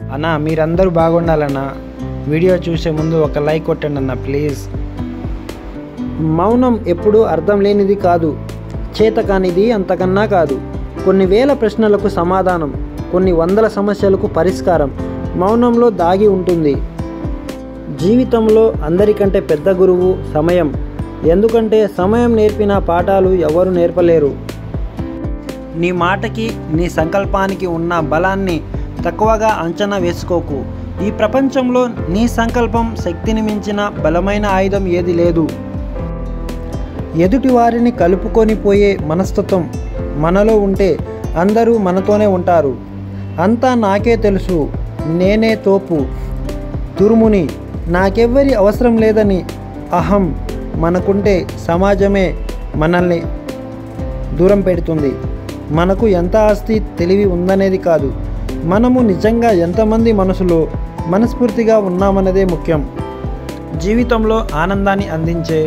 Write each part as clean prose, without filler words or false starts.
అన్నా మీరందరూ బాగుండాలన్నా. వీడియో చూసే ముందు ఒక లైక్ కొట్టండి అన్న ప్లీజ్. మౌనం ఎప్పుడూ అర్థం లేనిది కాదు, చేతకానిది అంతకన్నా కాదు. కొన్ని వేల ప్రశ్నలకు సమాధానం, కొన్ని వందల సమస్యలకు పరిష్కారం మౌనంలో దాగి ఉంటుంది. జీవితంలో అందరికంటే పెద్ద గురువు సమయం. ఎందుకంటే సమయం నేర్పిన పాఠాలు ఎవరు నేర్పలేరు. నీ మాటకి, నీ సంకల్పానికి ఉన్న బలాన్ని తక్కువగా అంచనా వేసుకోకు. ఈ ప్రపంచంలో నీ సంకల్పం శక్తిని మించిన బలమైన ఆయుధం ఏది లేదు. ఎదుటి వారిని కలుపుకొని పోయే మనస్తత్వం మనలో ఉంటే అందరూ మనతోనే ఉంటారు. అంతా నాకే తెలుసు, నేనే తోపు, తురుముని, నాకెవ్వరి అవసరం లేదని అహం మనకుంటే సమాజమే మనల్ని దూరం పెడుతుంది. మనకు ఎంత ఆస్తి తెలివి ఉందనేది కాదు, మనము నిజంగా ఎంతమంది మనసులో మనస్ఫూర్తిగా ఉన్నామన్నదే ముఖ్యం. జీవితంలో ఆనందాన్ని అందించే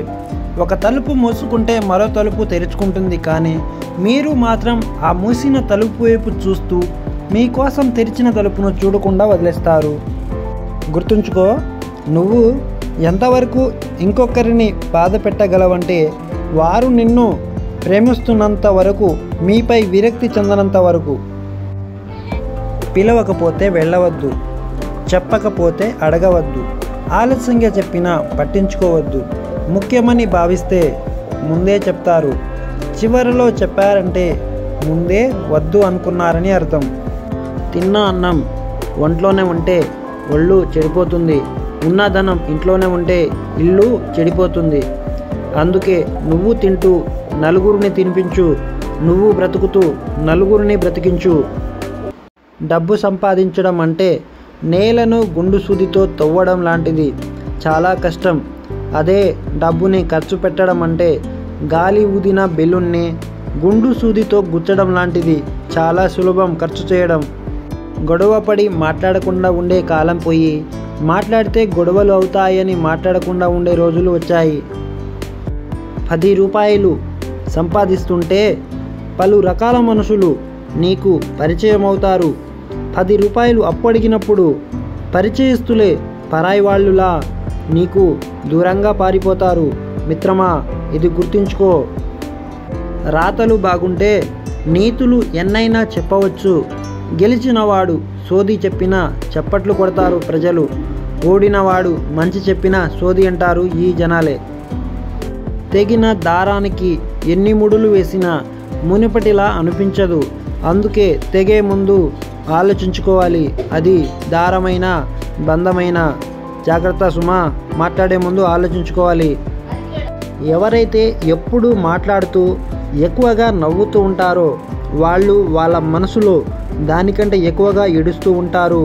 ఒక తలుపు మూసుకుంటే మరో తలుపు తెరుచుకుంటుంది, కానీ మీరు మాత్రం ఆ మూసిన తలుపు వైపు చూస్తూ మీకోసం తెరిచిన తలుపును చూడకుండా వదిలేస్తారు. గుర్తుంచుకో, నువ్వు ఎంతవరకు ఇంకొకరిని బాధ పెట్టగలవంటే వారు నిన్ను ప్రేమిస్తున్నంత వరకు, మీపై విరక్తి చెందనంత వరకు. పిలవకపోతే వెళ్ళవద్దు, చెప్పకపోతే అడగవద్దు, ఆలస్యంగా చెప్పినా పట్టించుకోవద్దు. ముఖ్యమని భావిస్తే ముందే చెప్తారు, చివరిలో చెప్పారంటే ముందే వద్దు అనుకున్నారని అర్థం. తిన్న అన్నం ఒంట్లోనే ఉంటే ఒళ్ళు చెడిపోతుంది, ఉన్న ధనం ఇంట్లోనే ఉంటే ఇల్లు చెడిపోతుంది. అందుకే నువ్వు తింటూ నలుగురిని తినిపించు, నువ్వు బ్రతుకుతూ నలుగురిని బ్రతికించు. డబ్బు సంపాదించడం అంటే నేలను గుండు సూదితో తవ్వడం లాంటిది, చాలా కష్టం. అదే డబ్బుని ఖర్చు పెట్టడం అంటే గాలి ఊదిన బెలూన్ని గుండు సూదితో గుచ్చడం లాంటిది, చాలా సులభం ఖర్చు చేయడం. గొడవపడి మాట్లాడకుండా ఉండే కాలం పోయి, మాట్లాడితే గొడవలు అవుతాయని మాట్లాడకుండా ఉండే రోజులు వచ్చాయి. 10 రూపాయలు సంపాదిస్తుంటే పలు రకాల మనుషులు నీకు పరిచయం అవుతారు. 10 రూపాయలు అప్పడిగినప్పుడు పరిచయస్తులే పరాయి వాళ్ళులా నీకు దూరంగా పారిపోతారు. మిత్రమా, ఇది గుర్తుంచుకో. రాతలు బాగుంటే నీతులు ఎన్నైనా చెప్పవచ్చు. గెలిచినవాడు సోది చెప్పినా చప్పట్లు కొడతారు ప్రజలు, ఓడినవాడు మంచి చెప్పినా సోది అంటారు ఈ జనాలే. తెగిన దారానికి ఎన్ని ముడులు వేసినా మునుపటిలా అనిపించదు. అందుకే తెగే ముందు ఆలోచించుకోవాలి, అది దారమైన బంధమైన. జాగ్రత్త సుమా, మాట్లాడే ముందు ఆలోచించుకోవాలి. ఎవరైతే ఎప్పుడు మాట్లాడుతూ ఎక్కువగా నవ్వుతూ ఉంటారో వాళ్ళు వాళ్ళ మనసులో దానికంటే ఎక్కువగా ఏడుస్తూ ఉంటారు.